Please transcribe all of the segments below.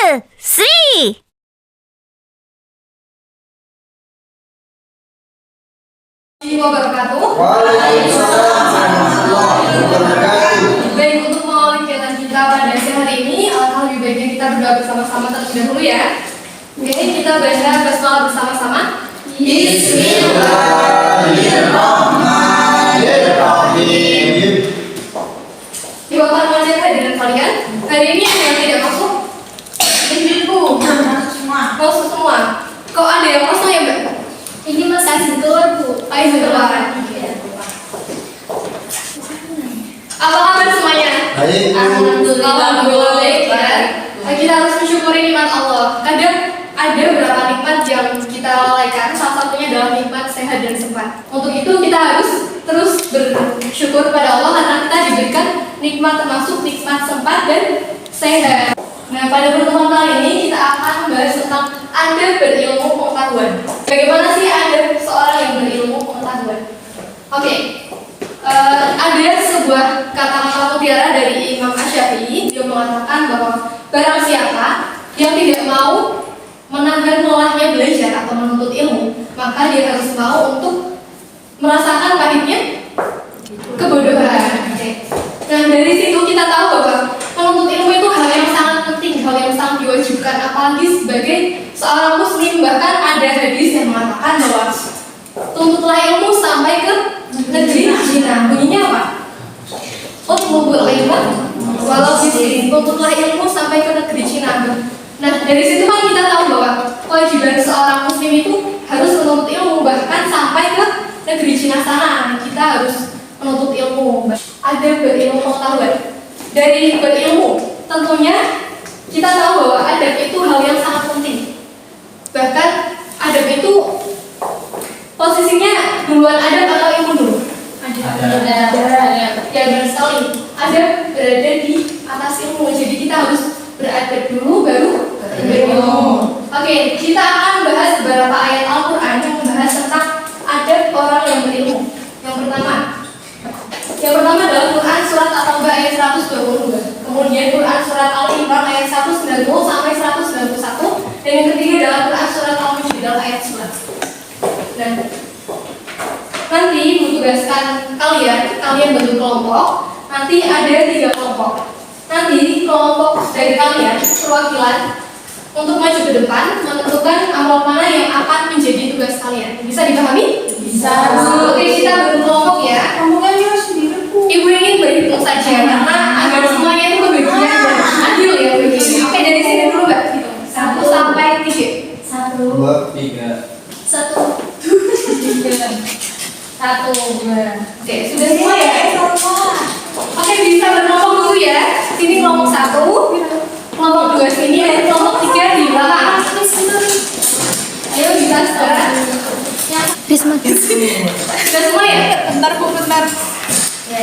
3. Wabarakatuh. Waalaikumsalam warahmatullahi wabarakatuh. Baik, untuk mengawali kegiatan kita pada siang hari ini, alangkah lebih baiknya kita berdoa bersama-sama terlebih dahulu ya. Oke, kita baca basmalah bersama-sama. Bismillahirrahmanirrahim. Di bawah wajah hadirin kalian, hari ini ada yang tidak masuk? Masuk semua. Kok ada yang kosong ya, Mbak? Ini masih keluar, Bu. Ayo keluar. Apa kabar semuanya? Baik. Alhamdulillah baik ya. Kita harus mensyukuri nikmat Allah. Kadang ada beberapa nikmat yang kita lalaikan. Salah satunya adalah nikmat sehat dan sempat. Untuk itu kita harus terus bersyukur pada Allah karena kita diberikan nikmat termasuk nikmat sempat dan sehat. Nah, pada pertemuan kali ini kita akan membahas tentang Anda berilmu pengetahuan. Bagaimana sih Anda seorang yang berilmu pengetahuan? Oke. Ada sebuah kata-kata mutiara dari Imam Asy-Syafi'i. Dia mengatakan bahwa barang siapa yang tidak mau menahan lelahnya belajar atau menuntut ilmu, maka dia harus mau untuk merasakan pahitnya kebodohan. Oke. Nah, dari situ kita tahu bahwa menuntut ilmu itu hal yang sangat penting, hal yang sangat diwajibkan, apalagi sebagai seorang muslim. Bahkan ada hadis yang mengatakan bahwa tuntutlah ilmu sampai ke negeri Cina. Bunyinya apa? Utlubul ilma walau bisrin. Tuntutlah ilmu sampai ke negeri Cina. Nah, dari situ kan kita tahu bahwa kewajiban seorang muslim itu harus menuntut ilmu, bahkan sampai ke negeri Cina sana. Kita harus menuntut ilmu. Ada berilmu pengetahuan. Dari berilmu, tentunya kita tahu bahwa adab itu hal yang sangat penting. Bahkan adab itu posisinya duluan adab atau ilmu dulu? Ada. Ya, benar sekali. Adab berada di atas ilmu. Jadi kita harus beradab dulu baru berilmu. Oke, kita akan membahas beberapa ayat Al-Quran yang membahas tentang adab orang yang berilmu. Yang pertama adalah Quran surat At-Taubah ayat 122. Kemudian Quran surat Al-Imran ayat 190 sampai 191. Dan yang ketiga adalah Quran surat Al-Mujadilah ayat 11. Dan nanti menugaskan kalian bentuk kelompok. Nanti ada 3 kelompok. Nanti kelompok dari kalian perwakilan untuk maju ke depan menentukan amplop mana yang akan menjadi tugas kalian. Bisa dipahami? Bisa. Oke, kita bentuk kelompok ya. Kelompoknya sendiri, Bu. Ibu ingin berhitung saja karena agar semuanya itu kebagian dan adil ya begitu. Oke, dari sini dulu Mbak. 1 sampai 3. 1, 2, 3. 1, 3, 1, 2. Oke, sudah semua ya? Oke, bisa berkelompok dulu ya. Sini kelompok 1, kelompok 2 sini, dan kelompok 3 di belakang. Ayo bisa sekarang. Risma. Sudah semua ya? Bentar, Bu, bentar. Ya.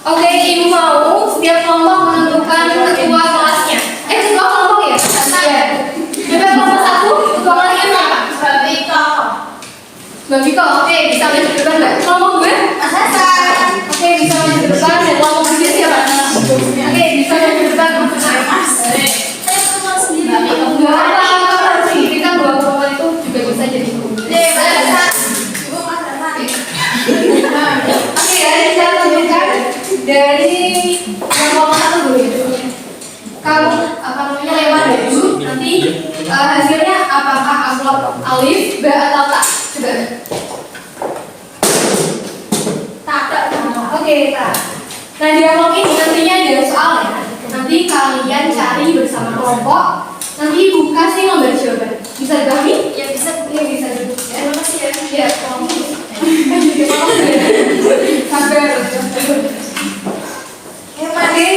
Oke, Ibu mau setiap kelompok menentukan ketua kelasnya. Ketua kelompok ya? Iya. Coba kelompok 1, ketua kelasnya siapa? Mbak Biko, oke, bisa maju ke depan Mbak. Kelompok 2? Hasan. Oke, bisa maju ke depan. Dan kelompok 3 siapa? Oke, bisa maju ke depan. Saya kelompok sendiri. Enggak apa-apa sih, kita dua kelompok itu juga bisa jadi guru. Oke, ya, kita tunjukkan dari yang kelompok 1 dulu ya. Kamu lewat dulu. Nanti hasilnya apakah amplop alif, ba atau ta? Coba. Tak. Oke, tak. Nah, di amplop ini nantinya ada soal ya. Nanti kalian cari bersama kelompok. Nanti Ibu kasih nomor jawaban. Bisa dipahami? Ya, bisa. Oke, bisa dulu. Terima kasih ya. Ya, kamu. Sabar. Oke,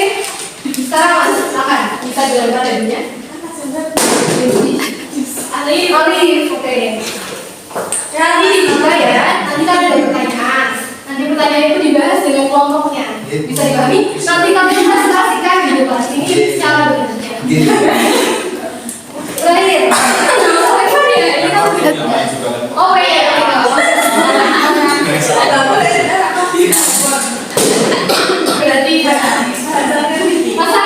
sekarang masuk silakan. Bisa dilakukan adanya. Alif. Oke. Nanti dibuka ya. Nanti kan ada pertanyaan. Nanti pertanyaan itu dibahas dengan kelompoknya. Bisa dipahami? Nanti kami presentasikan di kelas ini secara benar. Terakhir. Oh iya. Berarti masa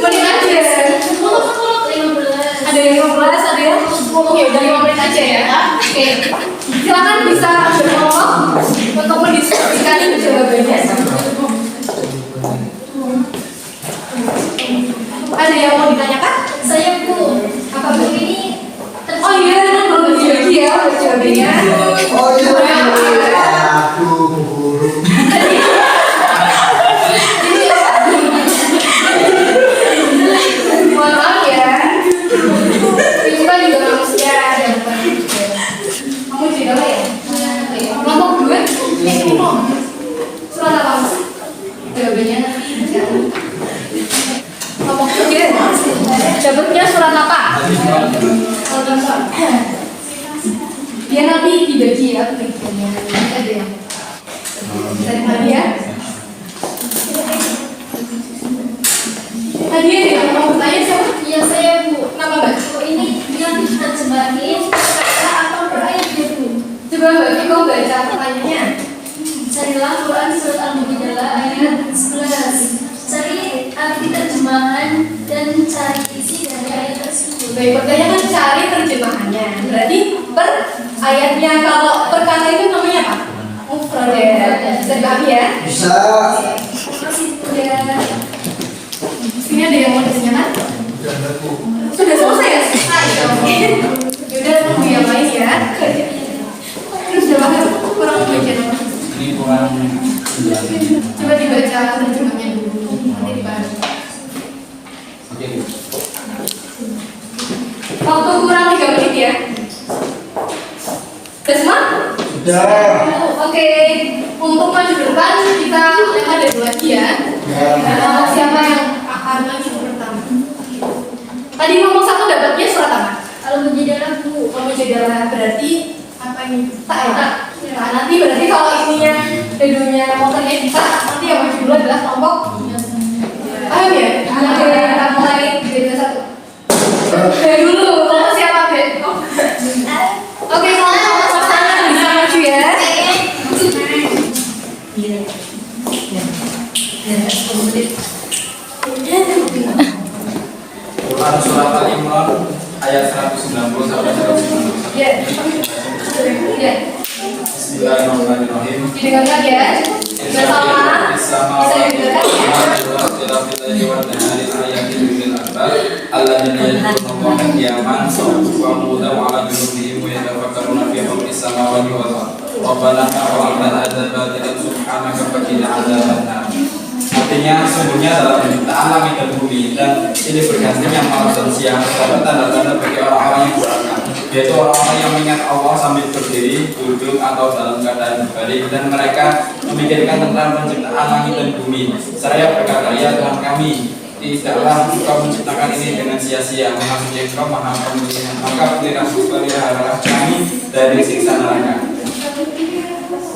Menit aja. Ada yang 15, ada yang oke, udah 5 menit aja ya. Oke. Silakan bisa bermonolog untuk mendiskusikan jawabannya. Ada yang mau ditanyakan? Saya Bu. Apa Bu? Ini Oh iya, belum bagi ya jawabannya. Oh iya. Aku guru. Mohon maaf ya. Kita juga manusia ada bukan. Kamu juga lah ya. Kelompok 2. Surat apa? Jawabannya nanti. Kelompok 3. Dapatnya surat apa? Dia nanti dibagi ya bagiannya. Ada ya. Dari mana ya? Tadi ada yang mau bertanya siapa? ya saya Bu. Nama Mbak? Bu ini yang diterjemahin kata atau berayat ya Bu. Coba Mbak Kiko baca pertanyaannya. Carilah Quran surat Al-Mujadalah ayat 11. Cari arti terjemahan dan cari isi dari ayat tersebut. Baik, pertanyaan kan cari terjemahannya. Berarti per ayatnya, kalau per kata itu namanya apa? Mufrad ya. Bisa dipahami ya? Bisa. Ya. Sini ada yang mau ditanyakan? Sudah selesai ya? Yaudah, tunggu yang lain ya. Terus udah paham? Kurang baca nama. Ini kurang. Coba dibaca terjemahnya dulu. Nanti dibahas. Oke. Waktu kurang 3 menit ya. Udah semua? Sudah. Oke, untuk maju depan kita lempar dari lagi ya. Siapa yang akan maju pertama? Tadi ngomong 1 dapatnya surat apa? Al-Mujadalah Bu. Kalau jadilah berarti apa ini? Tak ya? Nah, nanti berarti kalau ininya judulnya motornya kita, nanti yang maju dulu adalah kelompok. Paham ya? Oke, kita mulai dari 1. Dari dulu, kelompok siapa Ben? Oke, kelompok pertama bisa maju ya. Quran surat Al-Imran ayat 190 sampai 191. Ya. Ya. Bismillahirrahmanirrahim. Didengarkan ya. Bersama bisa didengarkan. Artinya sungguhnya dalam penciptaan langit dan bumi, dan ini bergantinya malam dan siang terdapat tanda-tanda bagi orang-orang yang beramal, yaitu orang-orang yang mengingat Allah sambil berdiri, duduk atau dalam keadaan berbalik, dan mereka memikirkan tentang penciptaan langit dan bumi. Seraya berkata, ya Tuhan kami, tidaklah Engkau menciptakan ini dengan sia-sia, maksudnya Engkau maha pemilihan, maka peliharalah kami dari siksa neraka.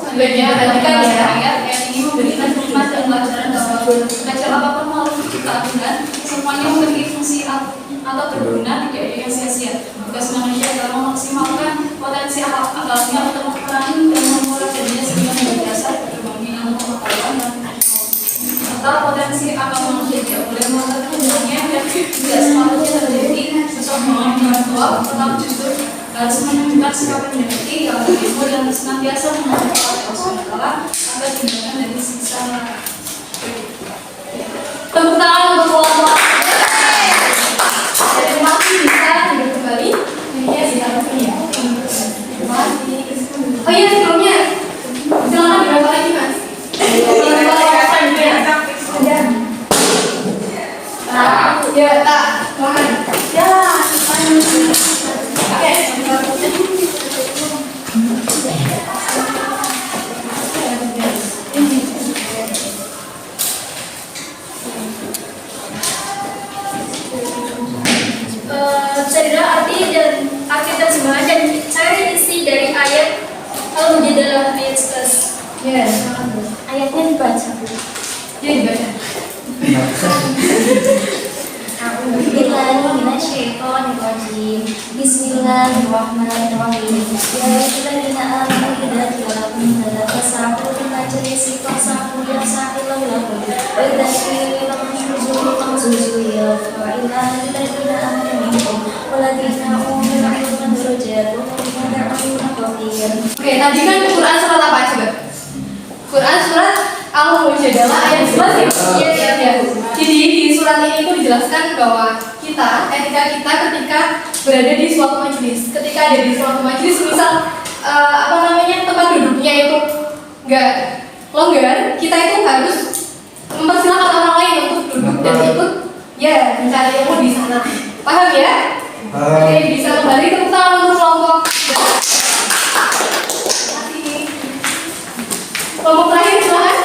Sebenarnya Ketika tadi kan ya. ayat yang ini memberikan hikmat dan pelajaran bahwa belajar apapun melalui keagungan semuanya memiliki fungsi atau berguna, tidak ada yang sia-sia. Tugas manusia adalah memaksimalkan potensi akalnya untuk memperangi dan memulai dirinya sehingga menjadi dasar berkembangnya ilmu pengetahuan dan atau potensi akal manusia tidak boleh mengatakan dirinya dan tidak semuanya terjadi sesuatu dengan tua, tetapi justru harus menunjukkan sikap yang dimiliki yang berilmu dan senantiasa menghadap Allah SWT agar dihindarkan dari siksa neraka. Tepuk tangan untuk kelompok. Terima kasih bisa duduk kembali. Ini ya kita langsung ya. Oh iya sebelumnya silakan berapa lagi Mas? Ya tak, mohon. Ya, oke. Carilah arti terjemahan dan cari isi dari ayat Al-Mujadalah ayat 11. Ya, Ayatnya dibaca. dia dibaca. Bismillahirrahmanirrahim. Bismillahirrahmanirrahim. Ya ayyuhalladzina amanu idza qila lakum tadabbaru المجلس فاصحوا يصح لهم وإذا قيل لهم انشزوا فانشزوا وإلا الذين آمنوا منكم والذين أوتوا العلم درجات ويدعون خطير. Oke, tadi kan Quran surat apa coba? Quran surat Al-Mujadalah ayat 11 ya? Iya. Jadi di surat ini itu dijelaskan bahwa ketika kita berada di suatu majelis, ketika ada di suatu majelis, misal tempat duduknya itu nggak longgar, kita itu harus mempersilahkan orang lain untuk duduk dan ikut mencari ilmu di sana. Paham ya? Oke, bisa kembali tepuk tangan untuk kelompok. Kelompok terakhir silahkan.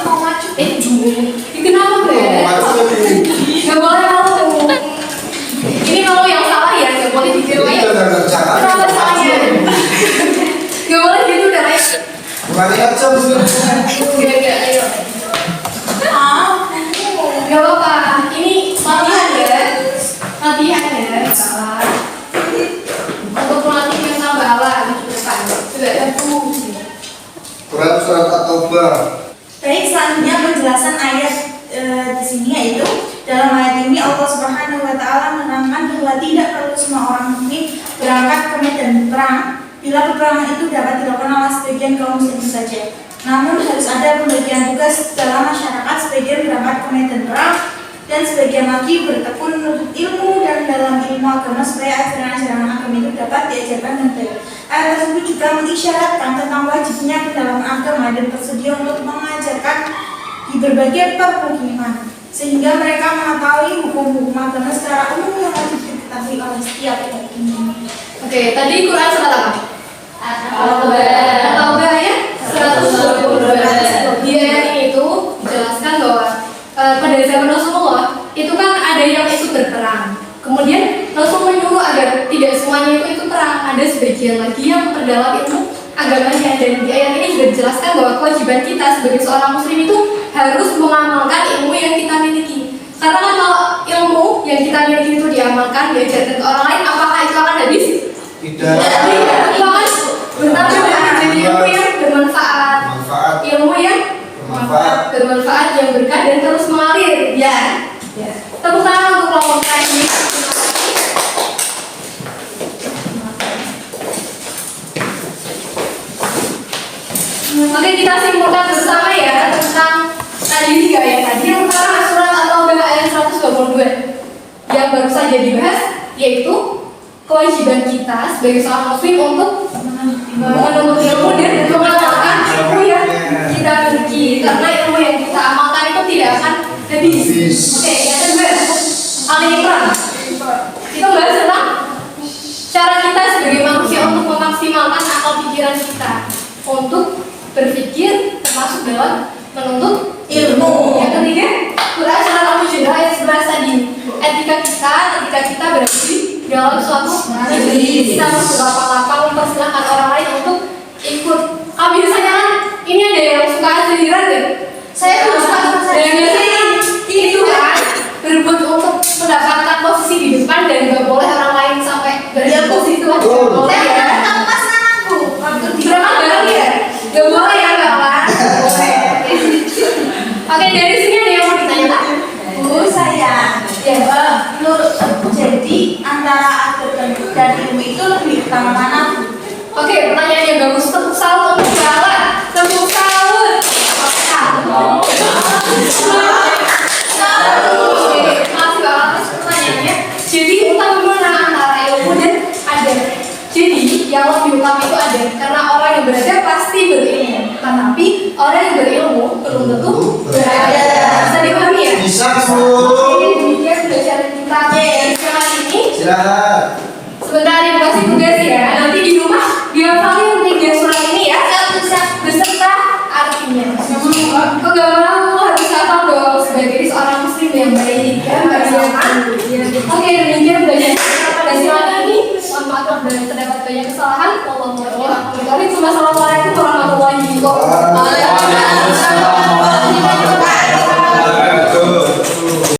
Mau maju? Kenapa bre? Gak boleh mau. Ini kalau yang salah ya, gak boleh ditiru ya. Kenapa salahnya? Gak boleh gitu udah ya. Bukan aja Gak, ayo. Gak apa-apa. Ini latihan ya. Salah. Untuk melatih mental bala gitu depan. Sudah ada Quran surat At-Taubah. Baik, selanjutnya penjelasan ayat di sini yaitu dalam ayat ini Allah Subhanahu wa taala menerangkan bahwa tidak perlu semua orang mukmin berangkat ke medan perang bila peperangan itu dapat dilakukan oleh sebagian kaum muslim saja. Namun harus ada pembagian tugas dalam masyarakat, sebagian berangkat ke medan perang dan sebagian lagi bertekun menuntut ilmu dan dalam ilmu agama supaya ajaran-ajaran agama itu dapat diajarkan dengan baik. Ayat tersebut juga mengisyaratkan tentang wajibnya pendalaman agama dan bersedia untuk mengajarkan di berbagai permukiman sehingga mereka mengetahui hukum-hukum agama secara umum yang wajib diketahui oleh setiap umat. Oke, tadi Quran surat apa? At-Taubah ya? 122. Di ayat ini itu dijelaskan bahwa pada zaman Rasulullah itu kan ada yang ikut berperang. Kemudian Rasul menyuruh agar tidak semuanya itu ikut perang. Ada sebagian lagi yang memperdalam ilmu agamanya. Dan di ayat ini juga dijelaskan bahwa kewajiban kita sebagai seorang muslim itu harus mengamalkan ilmu yang kita miliki. Karena kan kalau ilmu yang kita miliki itu diamalkan, diajarkan ke orang lain, apakah itu akan habis? Tidak. Itu akan bertambah menjadi ilmu yang bermanfaat. Ilmu yang bermanfaat, yang berkah dan terus mengalir. Ya. Tepuk tangan untuk kelompok ini. Oke, kita simpulkan bersama ya tentang tadi 3 ayat tadi. Yang pertama surat At-Taubah ayat 122 yang baru saja dibahas, yaitu kewajiban kita sebagai seorang muslim untuk menuntut ilmu dan mengamalkan ilmu yang kita miliki, karena ilmu yang kita amalkan itu tidak akan habis. Oke, yang kedua Al-Imran itu bahas tentang cara kita sebagai manusia untuk memaksimalkan akal pikiran kita untuk berpikir termasuk dalam menuntut ilmu. Yang ketiga Quran surat Al-Mujadalah ayat 11 tadi, etika kita ketika kita berada di dalam suatu majelis, kita berlapang-lapang mempersilahkan orang lain untuk ikut. Biasanya kan ini ada yang suka sendirian deh. Saya tuh suka dan biasanya itu kan berebut untuk mendapatkan posisi di depan dan gak boleh orang lain sampai berada di posisi itu aja. Gak boleh ya. Pas anakku waktu di Berapa bareng ya? Gak boleh ya kawan. Oke, dari sini ada yang mau ditanyakan? saya jadi antara aktor dan ilmu itu lebih utama mana? Oke, pertanyaan yang bagus. Tepuk salut untuk Bala. Tepuk salut. Masih Bala, terus pertanyaannya. Jadi utama mana antara ilmu dan adab? Jadi yang lebih utama itu adab, karena orang yang beradab pasti berilmu. Tetapi orang yang berilmu belum tentu beradab. Bisa dipahami ya? Bisa, Bu. Demikian belajar kita kali ini. Silakan. Sebentar dikasih tugas ya. Nanti di rumah dihafalin 3 surat ini ya. Beserta artinya. Kok gak mau harus hafal dong sebagai seorang muslim yang baik kan? Oke, demikian belajar kita pada silakan ini. Mohon maaf dan terdapat banyak kesalahan. Wassalamualaikum warahmatullahi wabarakatuh.